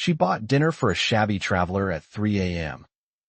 She bought dinner for a shabby traveler at 3 a.m.,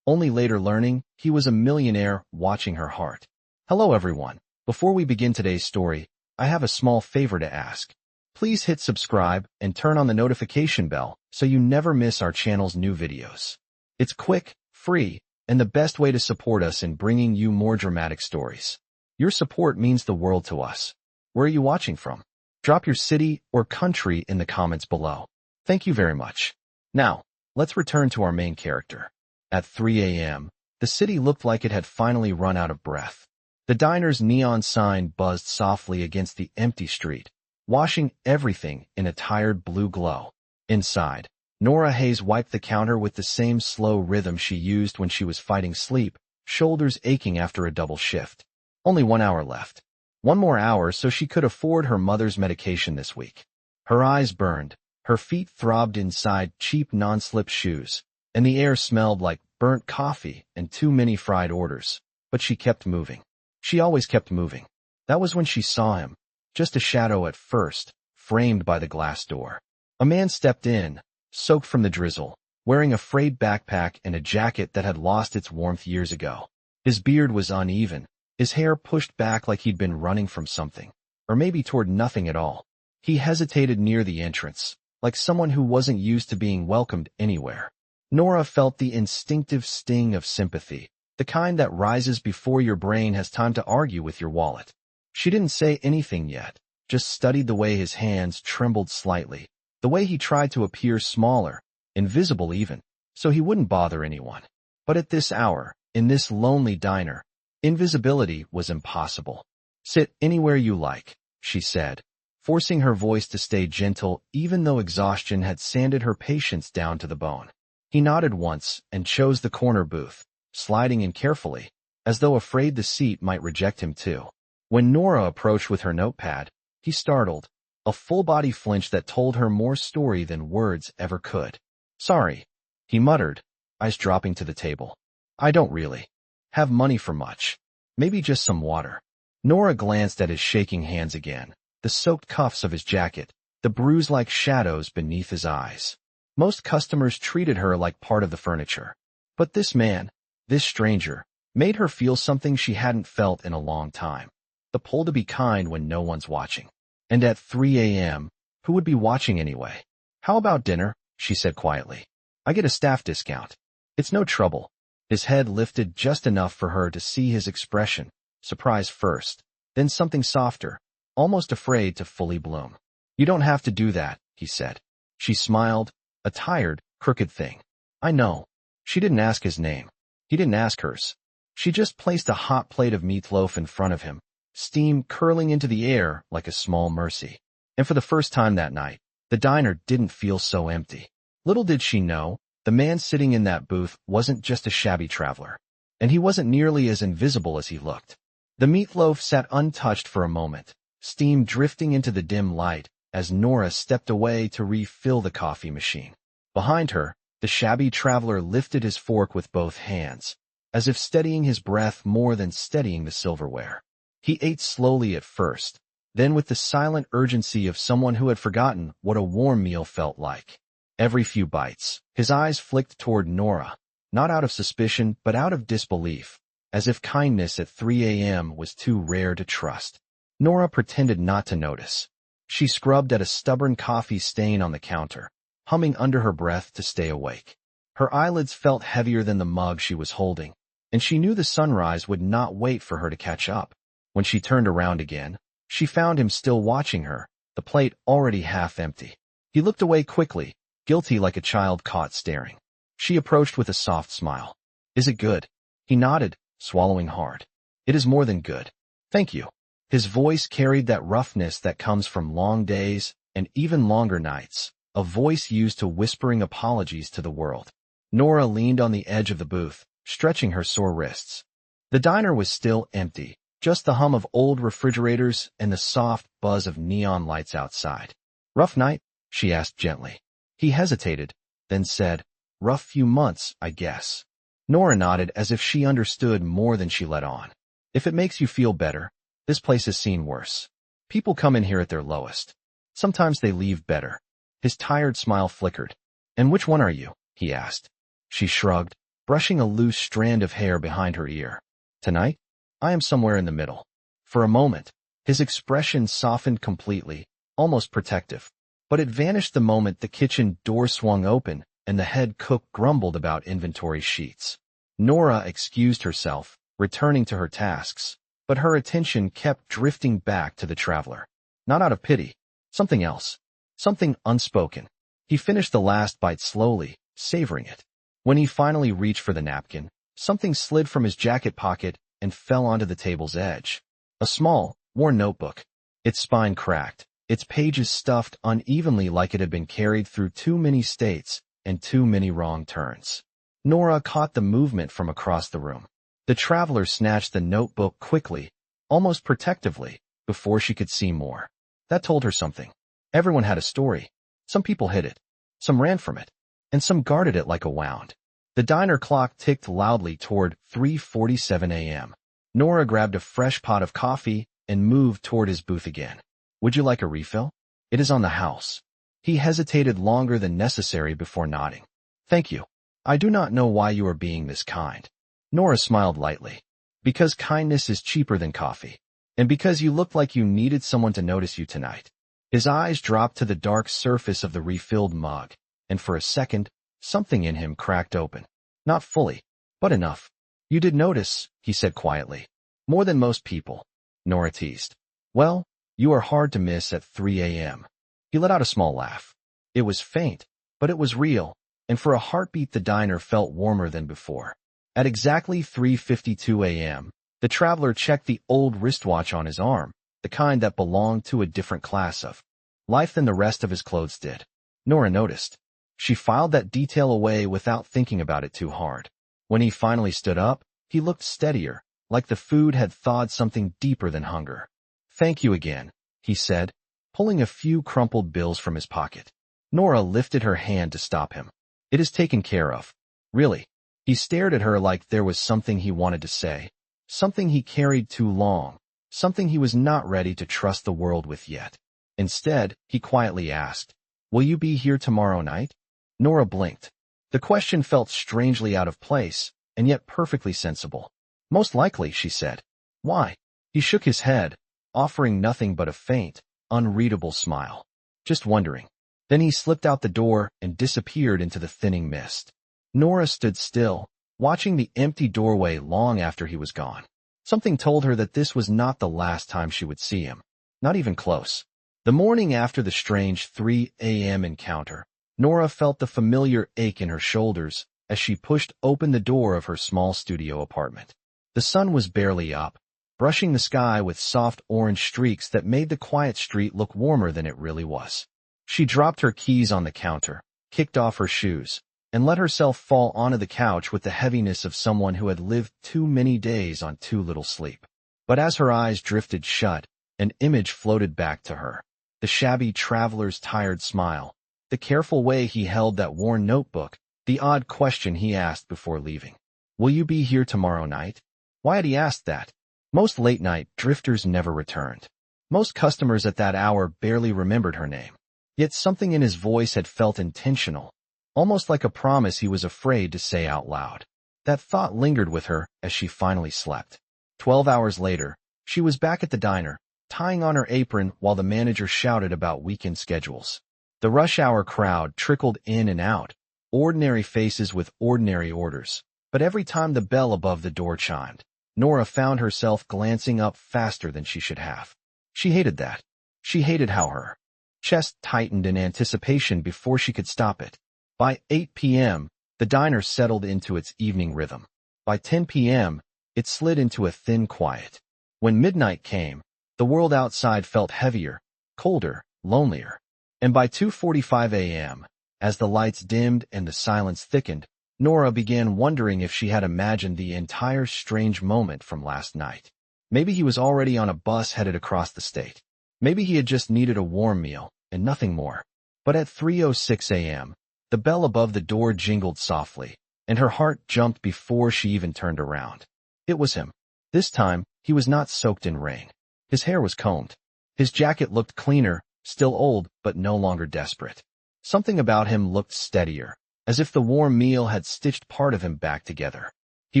only later learning he was a millionaire watching her heart. Hello everyone. Before we begin today's story, I have a small favor to ask. Please hit subscribe and turn on the notification bell so you never miss our channel's new videos. It's quick, free, and the best way to support us in bringing you more dramatic stories. Your support means the world to us. Where are you watching from? Drop your city or country in the comments below. Thank you very much. Now, let's return to our main character. At 3 a.m., the city looked like it had finally run out of breath. The diner's neon sign buzzed softly against the empty street, washing everything in a tired blue glow. Inside, Nora Hayes wiped the counter with the same slow rhythm she used when she was fighting sleep, shoulders aching after a double shift. Only 1 hour left. One more hour so she could afford her mother's medication this week. Her eyes burned, her feet throbbed inside cheap non-slip shoes, and the air smelled like burnt coffee and too many fried orders. But she kept moving. She always kept moving. That was when she saw him, just a shadow at first, framed by the glass door. A man stepped in, soaked from the drizzle, wearing a frayed backpack and a jacket that had lost its warmth years ago. His beard was uneven, his hair pushed back like he'd been running from something, or maybe toward nothing at all. He hesitated near the entrance, like someone who wasn't used to being welcomed anywhere. Nora felt the instinctive sting of sympathy, the kind that rises before your brain has time to argue with your wallet. She didn't say anything yet, just studied the way his hands trembled slightly, the way he tried to appear smaller, invisible even, so he wouldn't bother anyone. But at this hour, in this lonely diner, invisibility was impossible. Sit anywhere you like, she said, forcing her voice to stay gentle even though exhaustion had sanded her patience down to the bone. He nodded once and chose the corner booth, sliding in carefully, as though afraid the seat might reject him too. When Nora approached with her notepad, he startled, a full-body flinch that told her more story than words ever could. Sorry, he muttered, eyes dropping to the table. I don't really have money for much. Maybe just some water. Nora glanced at his shaking hands again, the soaked cuffs of his jacket, the bruise-like shadows beneath his eyes. Most customers treated her like part of the furniture. But this man, this stranger, made her feel something she hadn't felt in a long time. The pull to be kind when no one's watching. And at 3 a.m., who would be watching anyway? How about dinner? She said quietly. I get a staff discount. It's no trouble. His head lifted just enough for her to see his expression, surprise first, then something softer, almost afraid to fully bloom. You don't have to do that, he said. She smiled, a tired, crooked thing. I know. She didn't ask his name. He didn't ask hers. She just placed a hot plate of meatloaf in front of him, steam curling into the air like a small mercy. And for the first time that night, the diner didn't feel so empty. Little did she know, the man sitting in that booth wasn't just a shabby traveler. And he wasn't nearly as invisible as he looked. The meatloaf sat untouched for a moment, steam drifting into the dim light as Nora stepped away to refill the coffee machine. Behind her, the shabby traveler lifted his fork with both hands, as if steadying his breath more than steadying the silverware. He ate slowly at first, then with the silent urgency of someone who had forgotten what a warm meal felt like. Every few bites, his eyes flicked toward Nora, not out of suspicion but out of disbelief, as if kindness at 3 a.m. was too rare to trust. Nora pretended not to notice. She scrubbed at a stubborn coffee stain on the counter, humming under her breath to stay awake. Her eyelids felt heavier than the mug she was holding, and she knew the sunrise would not wait for her to catch up. When she turned around again, she found him still watching her, the plate already half empty. He looked away quickly, guilty like a child caught staring. She approached with a soft smile. Is it good? He nodded, swallowing hard. It is more than good. Thank you. His voice carried that roughness that comes from long days and even longer nights, a voice used to whispering apologies to the world. Nora leaned on the edge of the booth, stretching her sore wrists. The diner was still empty, just the hum of old refrigerators and the soft buzz of neon lights outside. Rough night? She asked gently. He hesitated, then said, Rough few months, I guess. Nora nodded as if she understood more than she let on. If it makes you feel better, this place has seen worse. People come in here at their lowest. Sometimes they leave better. His tired smile flickered. "And which one are you?" he asked. She shrugged, brushing a loose strand of hair behind her ear. "Tonight, I am somewhere in the middle." For a moment, his expression softened completely, almost protective. But it vanished the moment the kitchen door swung open and the head cook grumbled about inventory sheets. Nora excused herself, returning to her tasks, but her attention kept drifting back to the traveler. Not out of pity, something else, something unspoken. He finished the last bite slowly, savoring it. When he finally reached for the napkin, something slid from his jacket pocket and fell onto the table's edge. A small, worn notebook. Its spine cracked, its pages stuffed unevenly like it had been carried through too many states and too many wrong turns. Nora caught the movement from across the room. The traveler snatched the notebook quickly, almost protectively, before she could see more. That told her something. Everyone had a story. Some people hid it. Some ran from it. And some guarded it like a wound. The diner clock ticked loudly toward 3:47 a.m. Nora grabbed a fresh pot of coffee and moved toward his booth again. "Would you like a refill? It is on the house." He hesitated longer than necessary before nodding. "Thank you. I do not know why you are being this kind." Nora smiled lightly. "Because kindness is cheaper than coffee. And because you looked like you needed someone to notice you tonight." His eyes dropped to the dark surface of the refilled mug, and for a second, something in him cracked open. Not fully, but enough. "You did notice," he said quietly. "More than most people," Nora teased. "Well, you are hard to miss at 3 a.m. He let out a small laugh. It was faint, but it was real, and for a heartbeat the diner felt warmer than before. At exactly 3:52 a.m., the traveler checked the old wristwatch on his arm, the kind that belonged to a different class of life than the rest of his clothes did. Nora noticed. She filed that detail away without thinking about it too hard. When he finally stood up, he looked steadier, like the food had thawed something deeper than hunger. "Thank you again," he said, pulling a few crumpled bills from his pocket. Nora lifted her hand to stop him. "It is taken care of. Really." He stared at her like there was something he wanted to say, something he carried too long, something he was not ready to trust the world with yet. Instead, he quietly asked, "Will you be here tomorrow night?" Nora blinked. The question felt strangely out of place, and yet perfectly sensible. "Most likely," she said. "Why?" He shook his head, offering nothing but a faint, unreadable smile. "Just wondering." Then he slipped out the door and disappeared into the thinning mist. Nora stood still, watching the empty doorway long after he was gone. Something told her that this was not the last time she would see him. Not even close. The morning after the strange 3 a.m. encounter, Nora felt the familiar ache in her shoulders as she pushed open the door of her small studio apartment. The sun was barely up, brushing the sky with soft orange streaks that made the quiet street look warmer than it really was. She dropped her keys on the counter, kicked off her shoes, and let herself fall onto the couch with the heaviness of someone who had lived too many days on too little sleep. But as her eyes drifted shut, an image floated back to her. The shabby traveler's tired smile, the careful way he held that worn notebook, the odd question he asked before leaving. "Will you be here tomorrow night?" Why had he asked that? Most late-night drifters never returned. Most customers at that hour barely remembered her name. Yet something in his voice had felt intentional, almost like a promise he was afraid to say out loud. That thought lingered with her as she finally slept. 12 hours later, she was back at the diner, tying on her apron while the manager shouted about weekend schedules. The rush hour crowd trickled in and out, ordinary faces with ordinary orders. But every time the bell above the door chimed, Nora found herself glancing up faster than she should have. She hated that. She hated how her chest tightened in anticipation before she could stop it. By 8 p.m., the diner settled into its evening rhythm. By 10 p.m., it slid into a thin quiet. When midnight came, the world outside felt heavier, colder, lonelier. And by 2:45 a.m., as the lights dimmed and the silence thickened, Nora began wondering if she had imagined the entire strange moment from last night. Maybe he was already on a bus headed across the state. Maybe he had just needed a warm meal, and nothing more. But at 3:06 a.m., the bell above the door jingled softly, and her heart jumped before she even turned around. It was him. This time, he was not soaked in rain. His hair was combed. His jacket looked cleaner, still old, but no longer desperate. Something about him looked steadier, as if the warm meal had stitched part of him back together. He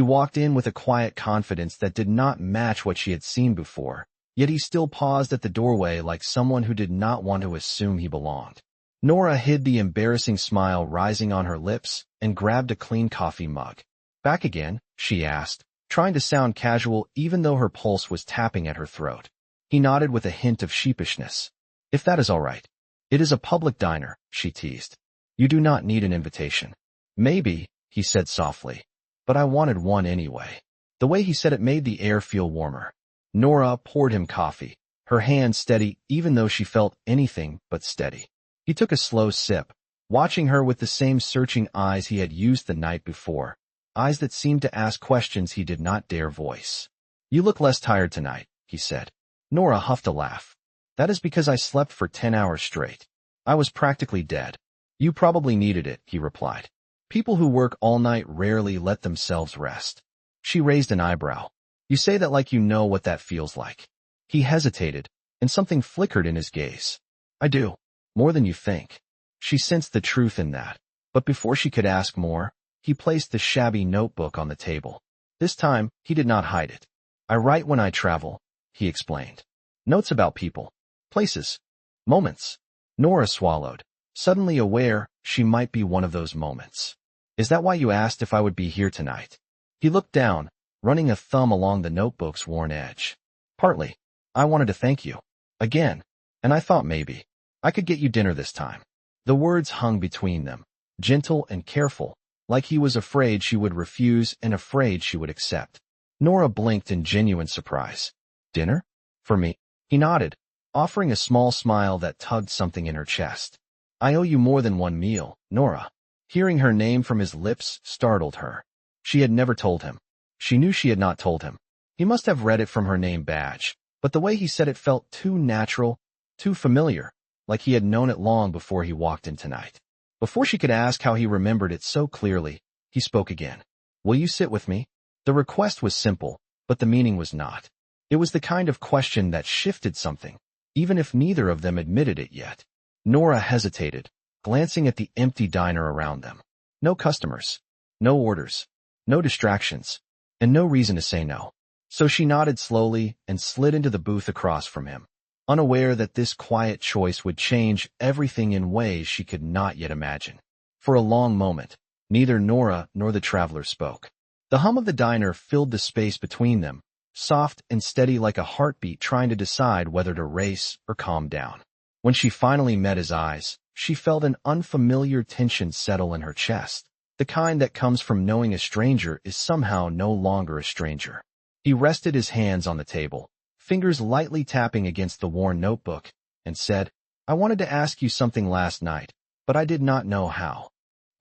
walked in with a quiet confidence that did not match what she had seen before, yet he still paused at the doorway like someone who did not want to assume he belonged. Nora hid the embarrassing smile rising on her lips and grabbed a clean coffee mug. "Back again?" she asked, trying to sound casual even though her pulse was tapping at her throat. He nodded with a hint of sheepishness. "If that is all right." "It is a public diner," she teased. "You do not need an invitation." "Maybe," he said softly. "But I wanted one anyway." The way he said it made the air feel warmer. Nora poured him coffee, her hand steady even though she felt anything but steady. He took a slow sip, watching her with the same searching eyes he had used the night before, eyes that seemed to ask questions he did not dare voice. "You look less tired tonight," he said. Nora huffed a laugh. "That is because I slept for 10 hours straight. I was practically dead." "You probably needed it," he replied. "People who work all night rarely let themselves rest." She raised an eyebrow. "You say that like you know what that feels like." He hesitated, and something flickered in his gaze. "I do. More than you think." She sensed the truth in that. But before she could ask more, he placed the shabby notebook on the table. This time, he did not hide it. "I write when I travel," he explained. "Notes about people, places, moments." Nora swallowed, suddenly aware she might be one of those moments. "Is that why you asked if I would be here tonight?" He looked down, running a thumb along the notebook's worn edge. "Partly. I wanted to thank you. Again. And I thought maybe I could get you dinner this time." The words hung between them, gentle and careful, like he was afraid she would refuse and afraid she would accept. Nora blinked in genuine surprise. "Dinner? For me?" He nodded, offering a small smile that tugged something in her chest. "I owe you more than one meal, Nora." Hearing her name from his lips startled her. She had never told him. She knew she had not told him. He must have read it from her name badge, but the way he said it felt too natural, too familiar, like he had known it long before he walked in tonight. Before she could ask how he remembered it so clearly, he spoke again. "Will you sit with me?" The request was simple, but the meaning was not. It was the kind of question that shifted something, even if neither of them admitted it yet. Nora hesitated, glancing at the empty diner around them. No customers, no orders, no distractions, and no reason to say no. So she nodded slowly and slid into the booth across from him, unaware that this quiet choice would change everything in ways she could not yet imagine. For a long moment, neither Nora nor the traveler spoke. The hum of the diner filled the space between them, soft and steady like a heartbeat trying to decide whether to race or calm down. When she finally met his eyes, she felt an unfamiliar tension settle in her chest, the kind that comes from knowing a stranger is somehow no longer a stranger. He rested his hands on the table, fingers lightly tapping against the worn notebook, and said, "I wanted to ask you something last night, but I did not know how."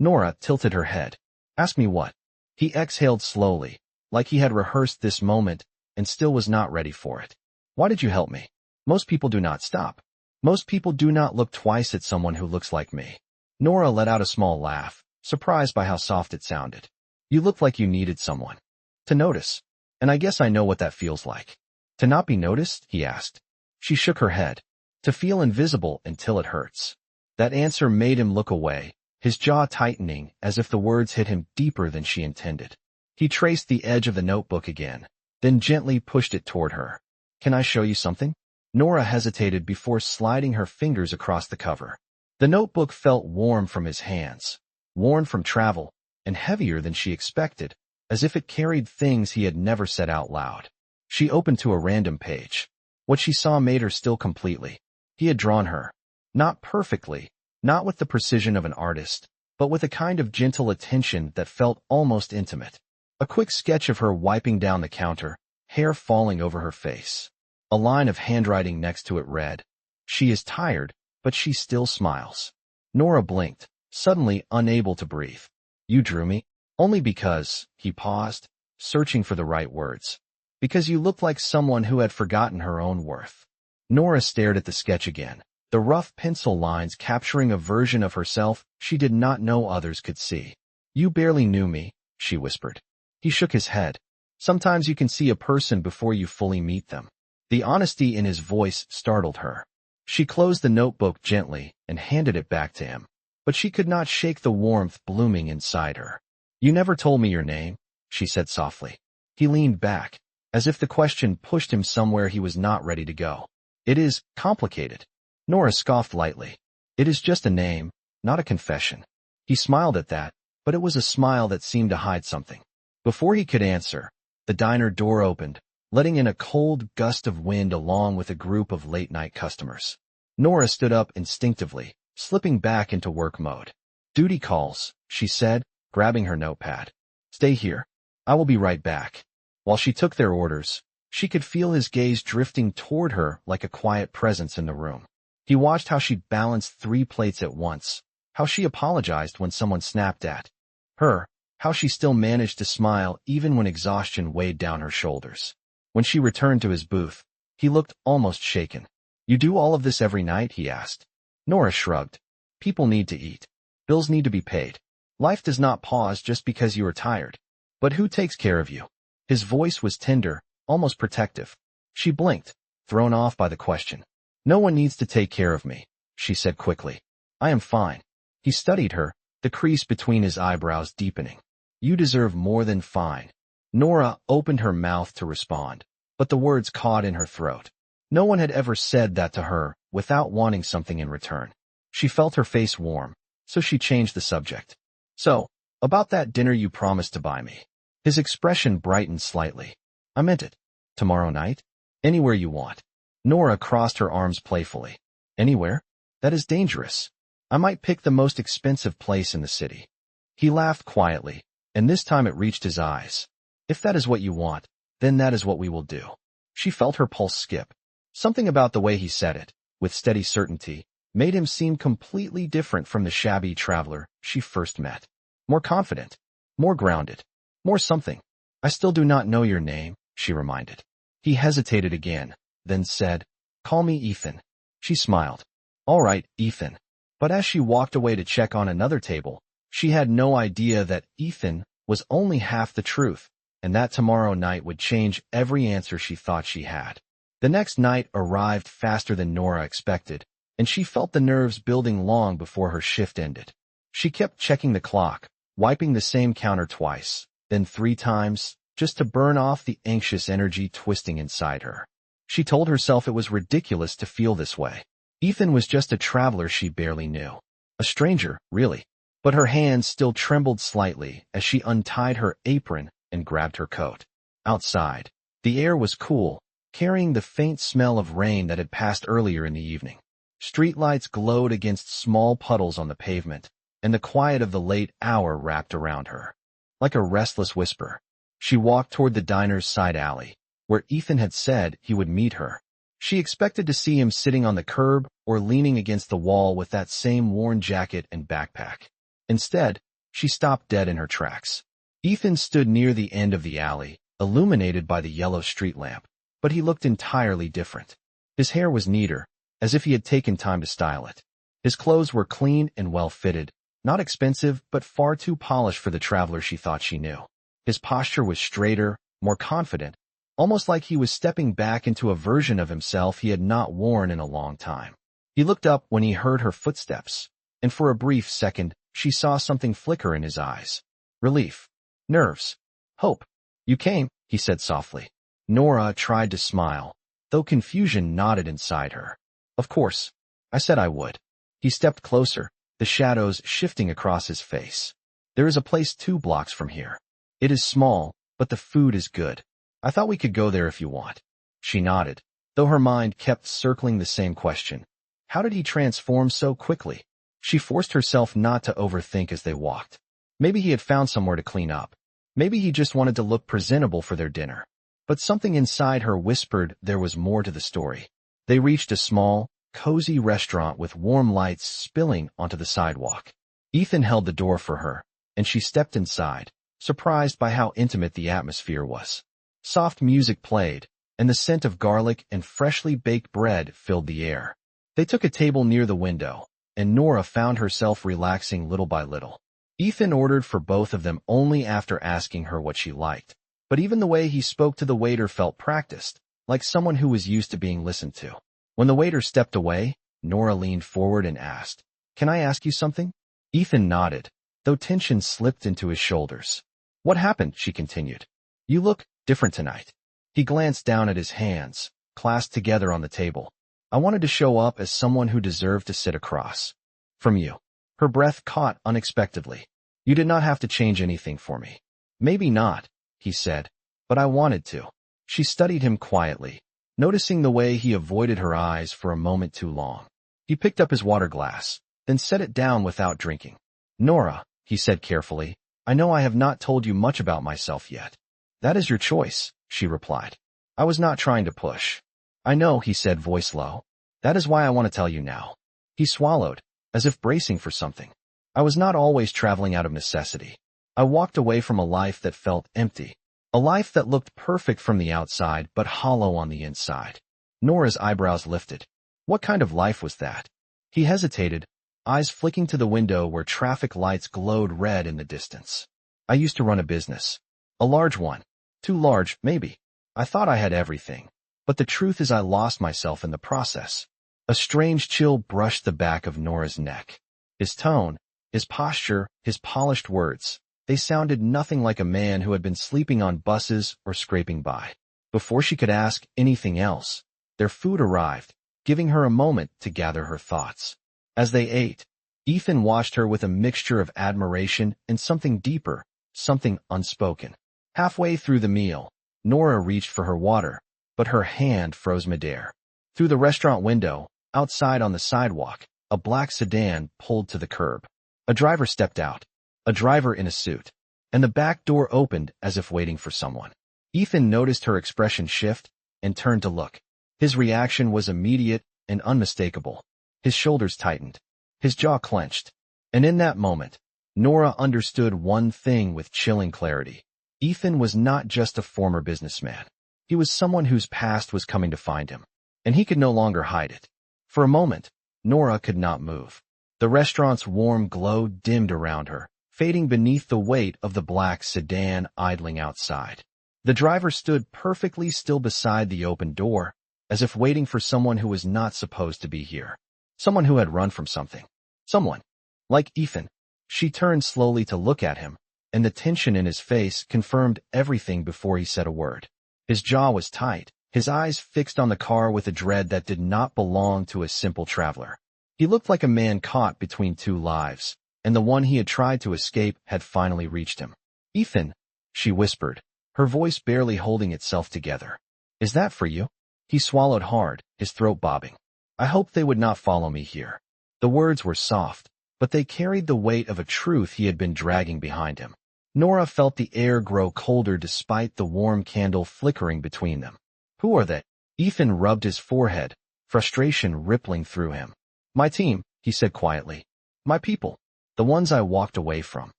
Nora tilted her head. "Ask me what?" He exhaled slowly, like he had rehearsed this moment and still was not ready for it. "Why did you help me? Most people do not stop. Most people do not look twice at someone who looks like me." Nora let out a small laugh, surprised by how soft it sounded. "You looked like you needed someone to notice, and I guess I know what that feels like." "To not be noticed?" he asked. She shook her head. "To feel invisible until it hurts." That answer made him look away, his jaw tightening as if the words hit him deeper than she intended. He traced the edge of the notebook again, then gently pushed it toward her. "Can I show you something?" Nora hesitated before sliding her fingers across the cover. The notebook felt warm from his hands, worn from travel, and heavier than she expected, as if it carried things he had never said out loud. She opened to a random page. What she saw made her still completely. He had drawn her. Not perfectly, not with the precision of an artist, but with a kind of gentle attention that felt almost intimate. A quick sketch of her wiping down the counter, hair falling over her face. A line of handwriting next to it read, "She is tired, but she still smiles." Nora blinked, suddenly unable to breathe. "You drew me?" "Only because," he paused, searching for the right words. "Because you looked like someone who had forgotten her own worth." Nora stared at the sketch again, the rough pencil lines capturing a version of herself she did not know others could see. "You barely knew me," she whispered. He shook his head. "Sometimes you can see a person before you fully meet them." The honesty in his voice startled her. She closed the notebook gently and handed it back to him. but she could not shake the warmth blooming inside her. "You never told me your name," she said softly. He leaned back, as if the question pushed him somewhere he was not ready to go. "It is complicated." Nora scoffed lightly. "It is just a name, not a confession." He smiled at that, but it was a smile that seemed to hide something. Before he could answer, the diner door opened, letting in a cold gust of wind along with a group of late-night customers. Nora stood up instinctively, slipping back into work mode. "Duty calls," she said, grabbing her notepad. "Stay here. I will be right back." While she took their orders, she could feel his gaze drifting toward her like a quiet presence in the room. He watched how she balanced 3 plates at once, how she apologized when someone snapped at her, how she still managed to smile even when exhaustion weighed down her shoulders. When she returned to his booth, he looked almost shaken. "You do all of this every night?" he asked. Nora shrugged. "People need to eat. Bills need to be paid. Life does not pause just because you are tired. But who takes care of you?" His voice was tender, almost protective. She blinked, thrown off by the question. "No one needs to take care of me," she said quickly. "I am fine." He studied her, the crease between his eyebrows deepening. "You deserve more than fine." Nora opened her mouth to respond, but the words caught in her throat. No one had ever said that to her without wanting something in return. She felt her face warm, so she changed the subject. "So, about that dinner you promised to buy me." His expression brightened slightly. "I meant it. Tomorrow night? Anywhere you want." Nora crossed her arms playfully. "Anywhere? That is dangerous. I might pick the most expensive place in the city." He laughed quietly, and this time it reached his eyes. "If that is what you want, then that is what we will do." She felt her pulse skip. Something about the way he said it, with steady certainty, made him seem completely different from the shabby traveler she first met. More confident, more grounded, more something. "I still do not know your name," she reminded. He hesitated again, then said, "Call me Ethan." She smiled. "All right, Ethan." But as she walked away to check on another table, she had no idea that Ethan was only half the truth, and that tomorrow night would change every answer she thought she had. The next night arrived faster than Nora expected, and she felt the nerves building long before her shift ended. She kept checking the clock, wiping the same counter twice, then 3 times, just to burn off the anxious energy twisting inside her. She told herself it was ridiculous to feel this way. Ethan was just a traveler she barely knew. A stranger, really. But her hands still trembled slightly as she untied her apron and grabbed her coat. Outside, the air was cool, carrying the faint smell of rain that had passed earlier in the evening. Streetlights glowed against small puddles on the pavement, and the quiet of the late hour wrapped around her. Like a restless whisper, she walked toward the diner's side alley, where Ethan had said he would meet her. She expected to see him sitting on the curb or leaning against the wall with that same worn jacket and backpack. Instead, she stopped dead in her tracks. Ethan stood near the end of the alley, illuminated by the yellow street lamp, but he looked entirely different. His hair was neater, as if he had taken time to style it. His clothes were clean and well-fitted, not expensive but far too polished for the traveler she thought she knew. His posture was straighter, more confident, almost like he was stepping back into a version of himself he had not worn in a long time. He looked up when he heard her footsteps, and for a brief second, she saw something flicker in his eyes. Relief. Nerves. Hope. "You came," he said softly. Nora tried to smile, though confusion knotted inside her. "Of course. I said I would." He stepped closer, the shadows shifting across his face. "There is a place 2 blocks from here. It is small, but the food is good. I thought we could go there if you want." She nodded, though her mind kept circling the same question. How did he transform so quickly? She forced herself not to overthink as they walked. Maybe he had found somewhere to clean up. Maybe he just wanted to look presentable for their dinner. But something inside her whispered there was more to the story. They reached a small, cozy restaurant with warm lights spilling onto the sidewalk. Ethan held the door for her, and she stepped inside, surprised by how intimate the atmosphere was. Soft music played, and the scent of garlic and freshly baked bread filled the air. They took a table near the window, and Nora found herself relaxing little by little. Ethan ordered for both of them only after asking her what she liked, but even the way he spoke to the waiter felt practiced, like someone who was used to being listened to. When the waiter stepped away, Nora leaned forward and asked, "Can I ask you something?" Ethan nodded, though tension slipped into his shoulders. What happened? She continued. You look different tonight. He glanced down at his hands, clasped together on the table. I wanted to show up as someone who deserved to sit across from you. Her breath caught unexpectedly. You did not have to change anything for me. Maybe not, he said, but I wanted to. She studied him quietly, noticing the way he avoided her eyes for a moment too long. He picked up his water glass, then set it down without drinking. Nora, he said carefully, I know I have not told you much about myself yet. That is your choice, she replied. I was not trying to push. I know, he said, voice low. That is why I want to tell you now. He swallowed, as if bracing for something. I was not always traveling out of necessity. I walked away from a life that felt empty. A life that looked perfect from the outside but hollow on the inside. Nora's eyebrows lifted. What kind of life was that? He hesitated, eyes flicking to the window where traffic lights glowed red in the distance. I used to run a business. A large one. Too large, maybe. I thought I had everything. But the truth is I lost myself in the process. A strange chill brushed the back of Nora's neck. His tone, his posture, his polished words, they sounded nothing like a man who had been sleeping on buses or scraping by. Before she could ask anything else, their food arrived, giving her a moment to gather her thoughts. As they ate, Ethan watched her with a mixture of admiration and something deeper, something unspoken. Halfway through the meal, Nora reached for her water, but her hand froze midair. Through the restaurant window, outside on the sidewalk, a black sedan pulled to the curb. A driver stepped out, a driver in a suit, and the back door opened as if waiting for someone. Ethan noticed her expression shift and turned to look. His reaction was immediate and unmistakable. His shoulders tightened, his jaw clenched, and in that moment, Nora understood one thing with chilling clarity. Ethan was not just a former businessman. He was someone whose past was coming to find him, and he could no longer hide it. For a moment, Nora could not move. The restaurant's warm glow dimmed around her, fading beneath the weight of the black sedan idling outside. The driver stood perfectly still beside the open door, as if waiting for someone who was not supposed to be here. Someone who had run from something. Someone. Like Ethan. She turned slowly to look at him, and the tension in his face confirmed everything before he said a word. His jaw was tight, his eyes fixed on the car with a dread that did not belong to a simple traveler. He looked like a man caught between two lives, and the one he had tried to escape had finally reached him. Ethan, she whispered, her voice barely holding itself together. Is that for you? He swallowed hard, his throat bobbing. I hoped they would not follow me here. The words were soft, but they carried the weight of a truth he had been dragging behind him. Nora felt the air grow colder despite the warm candle flickering between them. Who are they? Ethan rubbed his forehead, frustration rippling through him. My team, he said quietly. My people. The ones I walked away from.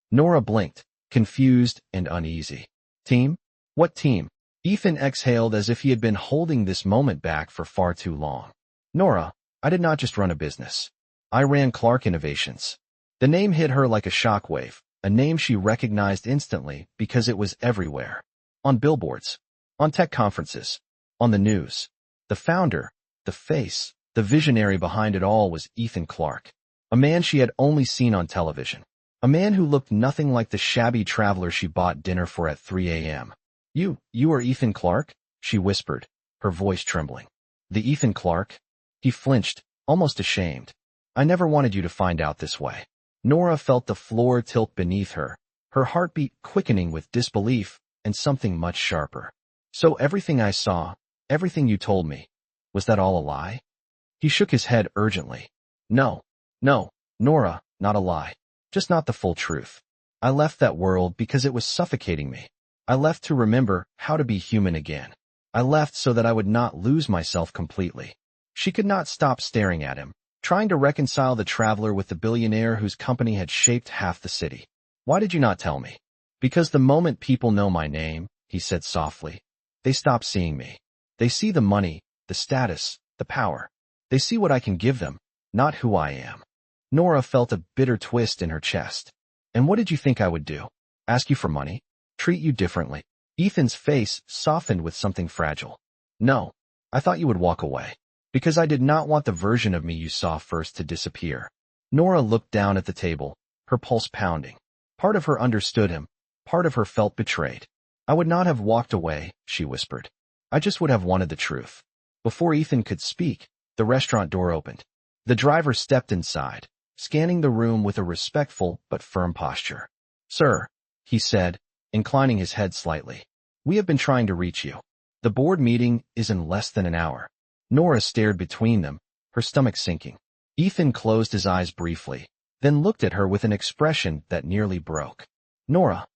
Nora blinked, confused and uneasy. Team? What team? Ethan exhaled as if he had been holding this moment back for far too long. Nora, I did not just run a business. I ran Clark Innovations. The name hit her like a shockwave, a name she recognized instantly because it was everywhere. On billboards, on tech conferences, on the news. The founder, the face, the visionary behind it all was Ethan Clark. A man she had only seen on television. A man who looked nothing like the shabby traveler she bought dinner for at 3 a.m. You are Ethan Clark? She whispered, her voice trembling. The Ethan Clark? He flinched, almost ashamed. I never wanted you to find out this way. Nora felt the floor tilt beneath her, her heartbeat quickening with disbelief and something much sharper. So everything I saw, everything you told me, was that all a lie? He shook his head urgently. No, Nora, not a lie. Just not the full truth. I left that world because it was suffocating me. I left to remember how to be human again. I left so that I would not lose myself completely. She could not stop staring at him, trying to reconcile the traveler with the billionaire whose company had shaped half the city. Why did you not tell me? Because the moment people know my name, he said softly, they stop seeing me. They see the money, the status, the power. They see what I can give them, not who I am. Nora felt a bitter twist in her chest. And what did you think I would do? Ask you for money? Treat you differently? Ethan's face softened with something fragile. No, I thought you would walk away. Because I did not want the version of me you saw first to disappear. Nora looked down at the table, her pulse pounding. Part of her understood him, part of her felt betrayed. "I would not have walked away," she whispered. "I just would have wanted the truth." Before Ethan could speak, the restaurant door opened. The driver stepped inside, scanning the room with a respectful but firm posture. "Sir," he said, inclining his head slightly, "we have been trying to reach you. The board meeting is in less than an hour." Nora stared between them, her stomach sinking. Ethan closed his eyes briefly, then looked at her with an expression that nearly broke. "Nora,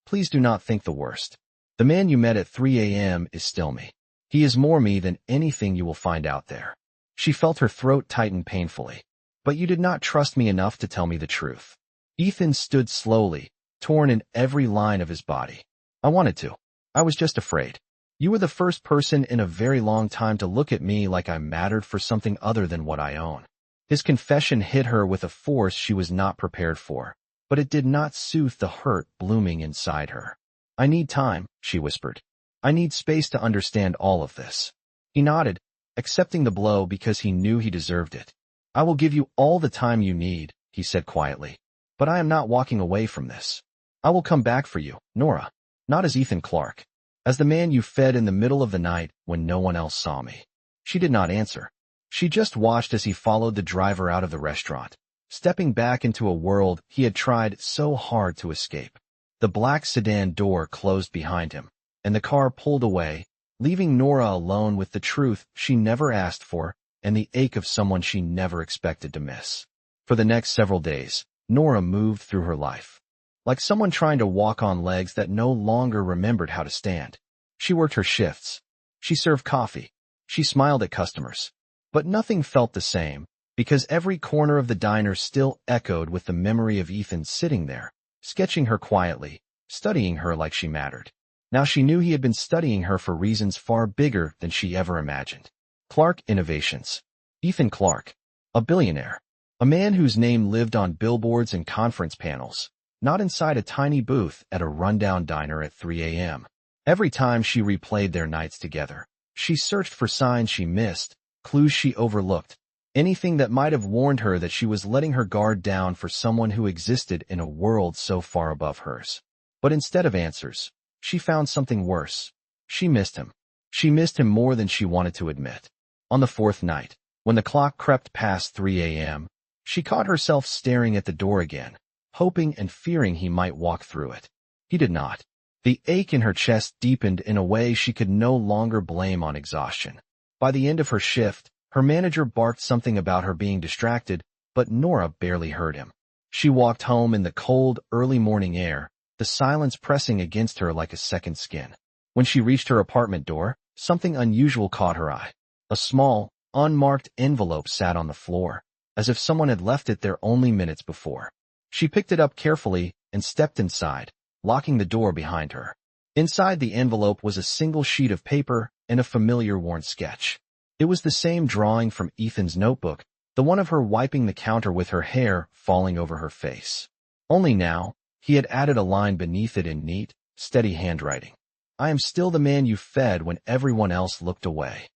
please do not think the worst. The man you met at 3 a.m. is still me. He is more me than anything you will find out there." She felt her throat tighten painfully. "But you did not trust me enough to tell me the truth." Ethan stood slowly, torn in every line of his body. "I wanted to. I was just afraid. You were the first person in a very long time to look at me like I mattered for something other than what I own." His confession hit her with a force she was not prepared for, but it did not soothe the hurt blooming inside her. "I need time," she whispered. "I need space to understand all of this." He nodded, accepting the blow because he knew he deserved it. "I will give you all the time you need," he said quietly, "but I am not walking away from this. I will come back for you, Nora, not as Ethan Clark, as the man you fed in the middle of the night when no one else saw me." She did not answer. She just watched as he followed the driver out of the restaurant, stepping back into a world he had tried so hard to escape. The black sedan door closed behind him, and the car pulled away, leaving Nora alone with the truth she never asked for and the ache of someone she never expected to miss. For the next several days, Nora moved through her life, like someone trying to walk on legs that no longer remembered how to stand. She worked her shifts. She served coffee. She smiled at customers. But nothing felt the same, because every corner of the diner still echoed with the memory of Ethan sitting there, sketching her quietly, studying her like she mattered. Now she knew he had been studying her for reasons far bigger than she ever imagined. Clark Innovations. Ethan Clark. A billionaire. A man whose name lived on billboards and conference panels, not inside a tiny booth at a rundown diner at 3 a.m. Every time she replayed their nights together, she searched for signs she missed, clues she overlooked, anything that might have warned her that she was letting her guard down for someone who existed in a world so far above hers. But instead of answers, she found something worse. She missed him. She missed him more than she wanted to admit. On the fourth night, when the clock crept past 3 a.m., she caught herself staring at the door again, hoping and fearing he might walk through it. He did not. The ache in her chest deepened in a way she could no longer blame on exhaustion. By the end of her shift, her manager barked something about her being distracted, but Nora barely heard him. She walked home in the cold, early morning air, the silence pressing against her like a second skin. When she reached her apartment door, something unusual caught her eye. A small, unmarked envelope sat on the floor, as if someone had left it there only minutes before. She picked it up carefully and stepped inside, locking the door behind her. Inside the envelope was a single sheet of paper and a familiar worn sketch. It was the same drawing from Ethan's notebook, the one of her wiping the counter with her hair falling over her face. Only now, he had added a line beneath it in neat, steady handwriting. "I am still the man you fed when everyone else looked away."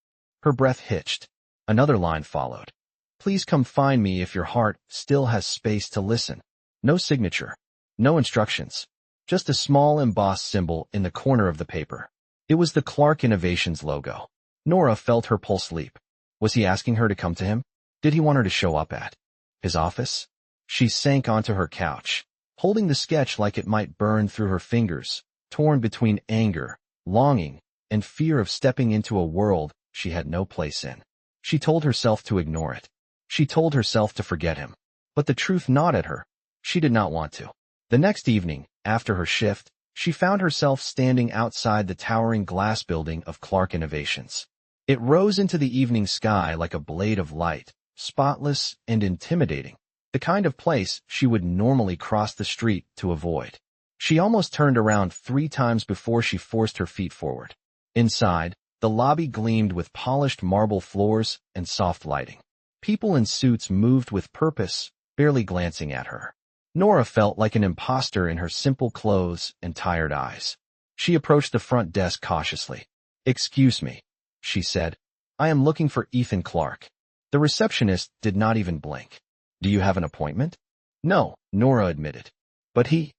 Her breath hitched. Another line followed. "Please come find me if your heart still has space to listen." No signature. No instructions. Just a small embossed symbol in the corner of the paper. It was the Clark Innovations logo. Nora felt her pulse leap. Was he asking her to come to him? Did he want her to show up at his office? She sank onto her couch, holding the sketch like it might burn through her fingers, torn between anger, longing, and fear of stepping into a world she had no place in. She told herself to ignore it. She told herself to forget him. But the truth gnawed at her. She did not want to. The next evening, after her shift, she found herself standing outside the towering glass building of Clark Innovations. It rose into the evening sky like a blade of light, spotless and intimidating, the kind of place she would normally cross the street to avoid. She almost turned around 3 times before she forced her feet forward. Inside, the lobby gleamed with polished marble floors and soft lighting. People in suits moved with purpose, barely glancing at her. Nora felt like an imposter in her simple clothes and tired eyes. She approached the front desk cautiously. "Excuse me," she said. "I am looking for Ethan Clark." The receptionist did not even blink. "Do you have an appointment?" No, Nora admitted. But he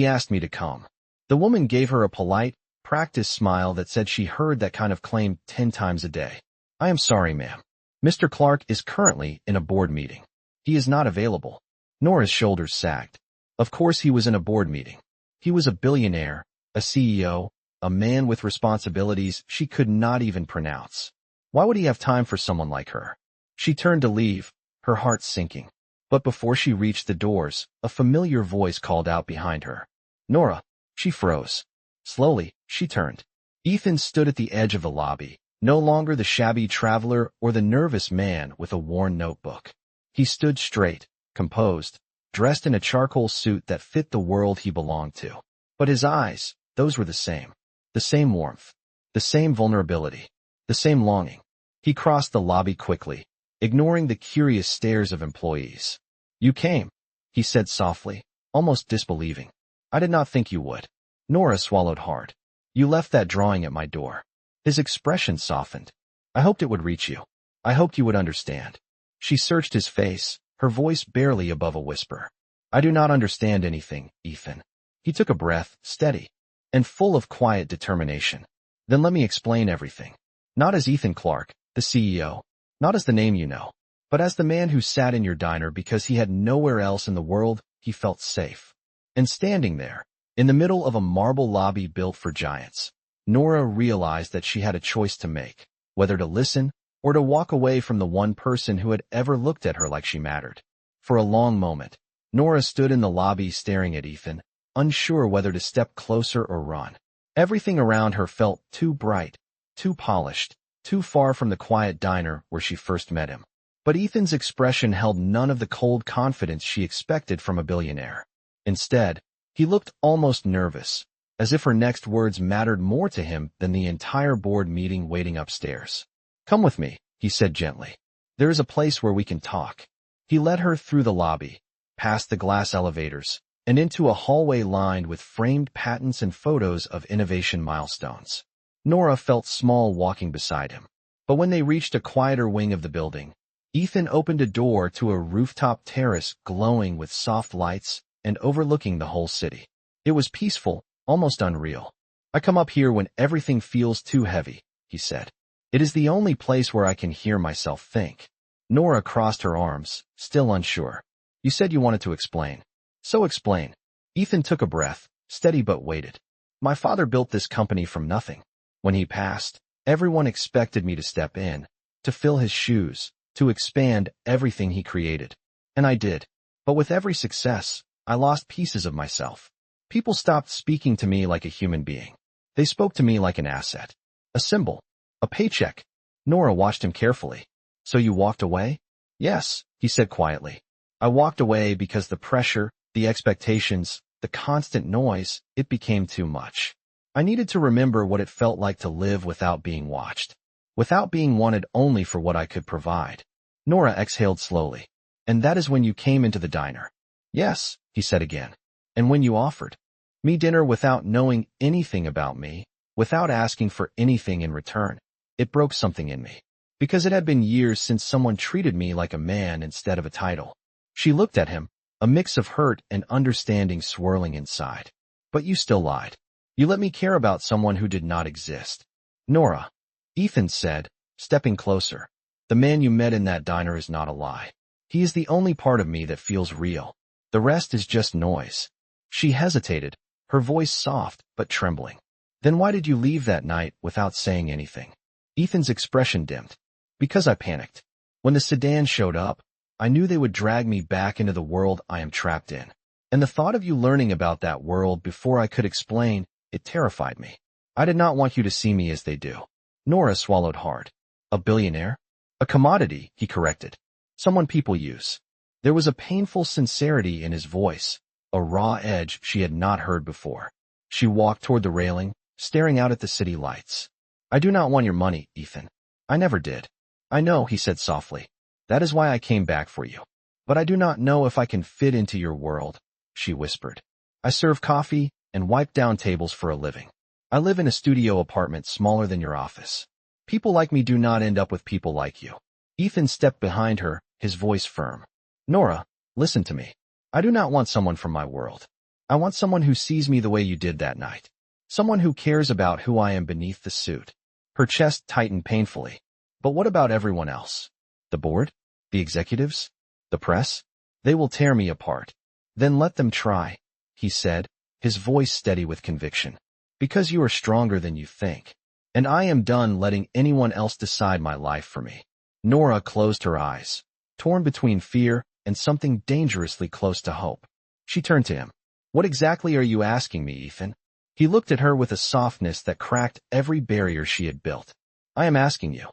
asked me to come. The woman gave her a polite, practiced smile that said she heard that kind of claim 10 times a day. I am sorry, ma'am. Mr. Clark is currently in a board meeting. He is not available. Nora's shoulders sagged. Of course he was in a board meeting. He was a billionaire, a CEO, a man with responsibilities she could not even pronounce. Why would he have time for someone like her? She turned to leave, her heart sinking. But before she reached the doors, a familiar voice called out behind her. Nora. She froze. Slowly, she turned. Ethan stood at the edge of the lobby, no longer the shabby traveler or the nervous man with a worn notebook. He stood straight, composed, dressed in a charcoal suit that fit the world he belonged to. But his eyes, those were the same. The same warmth. The same vulnerability. The same longing. He crossed the lobby quickly, ignoring the curious stares of employees. You came, he said softly, almost disbelieving. I did not think you would. Nora swallowed hard. You left that drawing at my door. His expression softened. I hoped it would reach you. I hoped you would understand. She searched his face, her voice barely above a whisper. I do not understand anything, Ethan. He took a breath, steady, and full of quiet determination. Then let me explain everything. Not as Ethan Clark, the CEO, not as the name you know, but as the man who sat in your diner because he had nowhere else in the world he felt safe. And standing there, in the middle of a marble lobby built for giants, Nora realized that she had a choice to make, whether to listen or to walk away from the one person who had ever looked at her like she mattered. For a long moment, Nora stood in the lobby staring at Ethan, unsure whether to step closer or run. Everything around her felt too bright, too polished, too far from the quiet diner where she first met him. But Ethan's expression held none of the cold confidence she expected from a billionaire. Instead, he looked almost nervous, as if her next words mattered more to him than the entire board meeting waiting upstairs. Come with me, he said gently. There is a place where we can talk. He led her through the lobby, past the glass elevators, and into a hallway lined with framed patents and photos of innovation milestones. Nora felt small walking beside him. But when they reached a quieter wing of the building, Ethan opened a door to a rooftop terrace glowing with soft lights and overlooking the whole city. It was peaceful, almost unreal. I come up here when everything feels too heavy, he said. It is the only place where I can hear myself think. Nora crossed her arms, still unsure. You said you wanted to explain. So explain. Ethan took a breath, steady but waited. My father built this company from nothing. When he passed, everyone expected me to step in, to fill his shoes, to expand everything he created. And I did. But with every success, I lost pieces of myself. People stopped speaking to me like a human being. They spoke to me like an asset. A symbol. A paycheck. Nora watched him carefully. So you walked away? Yes, he said quietly. I walked away because the pressure, the expectations, the constant noise, it became too much. I needed to remember what it felt like to live without being watched. Without being wanted only for what I could provide. Nora exhaled slowly. And that is when you came into the diner. Yes, he said again. And when you offered me dinner without knowing anything about me, without asking for anything in return, it broke something in me. Because it had been years since someone treated me like a man instead of a title. She looked at him, a mix of hurt and understanding swirling inside. But you still lied. You let me care about someone who did not exist. Nora, Ethan said, stepping closer. The man you met in that diner is not a lie. He is the only part of me that feels real. The rest is just noise. She hesitated, her voice soft but trembling. Then why did you leave that night without saying anything? Ethan's expression dimmed. Because I panicked. When the sedan showed up, I knew they would drag me back into the world I am trapped in. And the thought of you learning about that world before I could explain, it terrified me. I did not want you to see me as they do. Nora swallowed hard. A billionaire? A commodity, he corrected. Someone people use. There was a painful sincerity in his voice, a raw edge she had not heard before. She walked toward the railing, staring out at the city lights. I do not want your money, Ethan. I never did. I know, he said softly. That is why I came back for you. But I do not know if I can fit into your world, she whispered. I serve coffee and wipe down tables for a living. I live in a studio apartment smaller than your office. People like me do not end up with people like you. Ethan stepped behind her, his voice firm. Nora, listen to me. I do not want someone from my world. I want someone who sees me the way you did that night. Someone who cares about who I am beneath the suit. Her chest tightened painfully. But what about everyone else? The board? The executives? The press? They will tear me apart. Then let them try, he said, his voice steady with conviction. Because you are stronger than you think. And I am done letting anyone else decide my life for me. Nora closed her eyes, torn between fear and something dangerously close to hope. She turned to him. What exactly are you asking me, Ethan? He looked at her with a softness that cracked every barrier she had built. I am asking you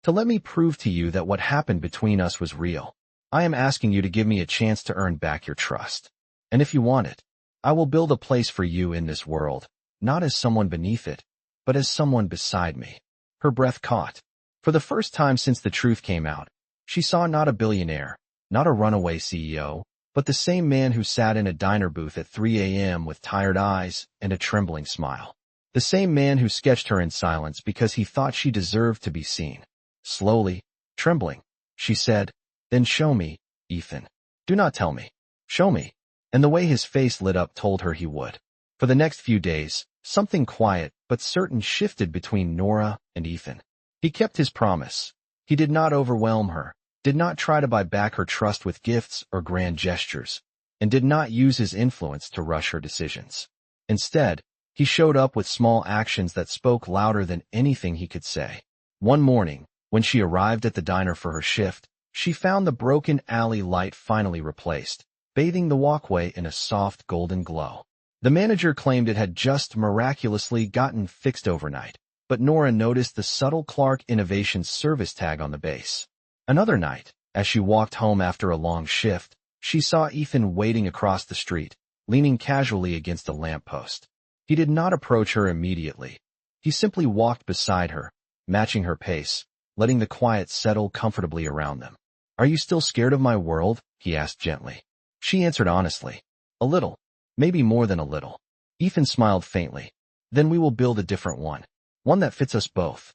to let me prove to you that what happened between us was real. I am asking you to give me a chance to earn back your trust. And if you want it, I will build a place for you in this world, not as someone beneath it, but as someone beside me. Her breath caught. For the first time since the truth came out, she saw not a billionaire, not a runaway CEO, but the same man who sat in a diner booth at 3 a.m. with tired eyes and a trembling smile. The same man who sketched her in silence because he thought she deserved to be seen. Slowly, trembling, she said, Then show me, Ethan. Do not tell me. Show me. And the way his face lit up told her he would. For the next few days, something quiet but certain shifted between Nora and Ethan. He kept his promise. He did not overwhelm her, did not try to buy back her trust with gifts or grand gestures, and did not use his influence to rush her decisions. Instead, he showed up with small actions that spoke louder than anything he could say. One morning, when she arrived at the diner for her shift, she found the broken alley light finally replaced, bathing the walkway in a soft golden glow. The manager claimed it had just miraculously gotten fixed overnight, but Nora noticed the subtle Clark Innovations service tag on the base. Another night, as she walked home after a long shift, she saw Ethan waiting across the street, leaning casually against a lamppost. He did not approach her immediately. He simply walked beside her, matching her pace, letting the quiet settle comfortably around them. Are you still scared of my world? He asked gently. She answered honestly. A little. Maybe more than a little. Ethan smiled faintly. Then we will build a different one. One that fits us both.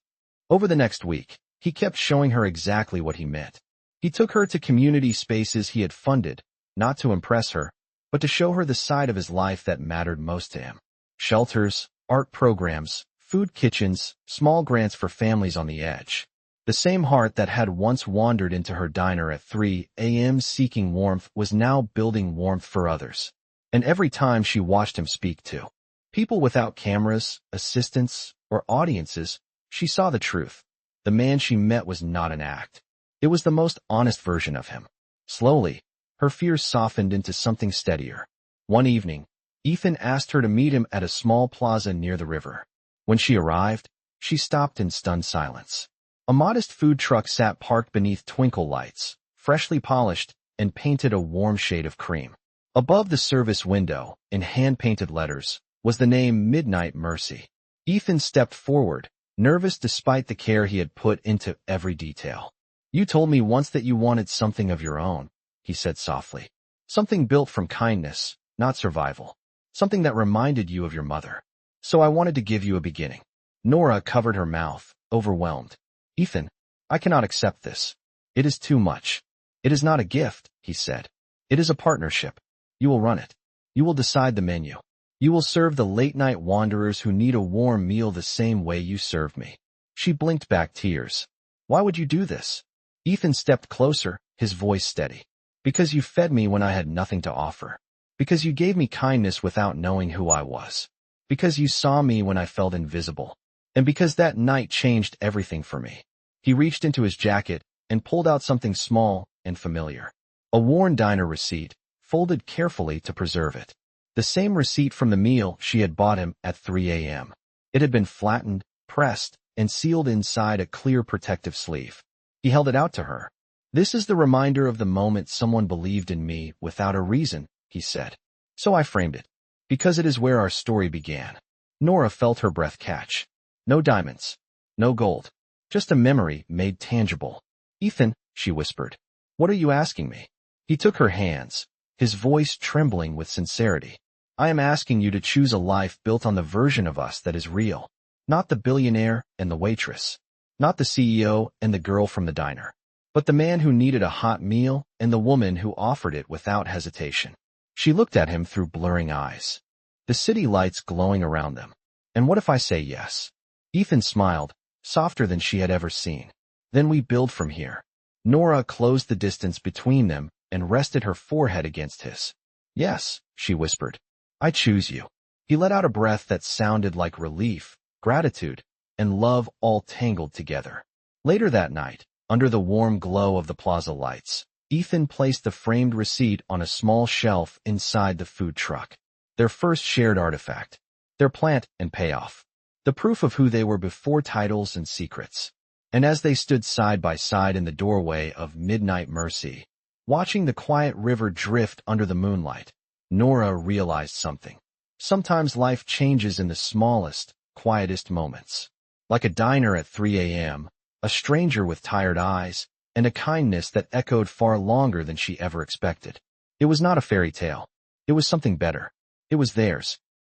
Over the next week, he kept showing her exactly what he meant. He took her to community spaces he had funded, not to impress her, but to show her the side of his life that mattered most to him. Shelters, art programs, food kitchens, small grants for families on the edge. The same heart that had once wandered into her diner at 3 a.m. seeking warmth was now building warmth for others. And every time she watched him speak to people without cameras, assistants, or audiences, she saw the truth. The man she met was not an act. It was the most honest version of him. Slowly, her fears softened into something steadier. One evening, Ethan asked her to meet him at a small plaza near the river. When she arrived, she stopped in stunned silence. A modest food truck sat parked beneath twinkle lights, freshly polished and painted a warm shade of cream. Above the service window, in hand-painted letters, was the name Midnight Mercy. Ethan stepped forward, nervous despite the care he had put into every detail. You told me once that you wanted something of your own, he said softly. Something built from kindness, not survival. Something that reminded you of your mother. So I wanted to give you a beginning. Nora covered her mouth, overwhelmed. Ethan, I cannot accept this. It is too much. It is not a gift, he said. It is a partnership. You will run it. You will decide the menu. You will serve the late-night wanderers who need a warm meal the same way you served me. She blinked back tears. Why would you do this? Ethan stepped closer, his voice steady. Because you fed me when I had nothing to offer. Because you gave me kindness without knowing who I was. Because you saw me when I felt invisible. And because that night changed everything for me. He reached into his jacket and pulled out something small and familiar. A worn diner receipt, folded carefully to preserve it. The same receipt from the meal she had bought him at 3 a.m. It had been flattened, pressed, and sealed inside a clear protective sleeve. He held it out to her. This is the reminder of the moment someone believed in me without a reason, he said. So I framed it. Because it is where our story began. Nora felt her breath catch. No diamonds. No gold. Just a memory made tangible. Ethan, she whispered. What are you asking me? He took her hands, his voice trembling with sincerity. I am asking you to choose a life built on the version of us that is real. Not the billionaire and the waitress. Not the CEO and the girl from the diner. But the man who needed a hot meal and the woman who offered it without hesitation. She looked at him through blurring eyes. The city lights glowing around them. And what if I say yes? Ethan smiled, softer than she had ever seen. Then we build from here. Nora closed the distance between them and rested her forehead against his. Yes, she whispered. I choose you. He let out a breath that sounded like relief, gratitude, and love all tangled together. Later that night, under the warm glow of the plaza lights, Ethan placed the framed receipt on a small shelf inside the food truck. Their first shared artifact. Their plant and payoff. The proof of who they were before titles and secrets. And as they stood side by side in the doorway of Midnight Mercy, watching the quiet river drift under the moonlight, Nora realized something. Sometimes life changes in the smallest, quietest moments. Like a diner at 3 a.m., a stranger with tired eyes, and a kindness that echoed far longer than she ever expected. It was not a fairy tale. It was something better. It was theirs,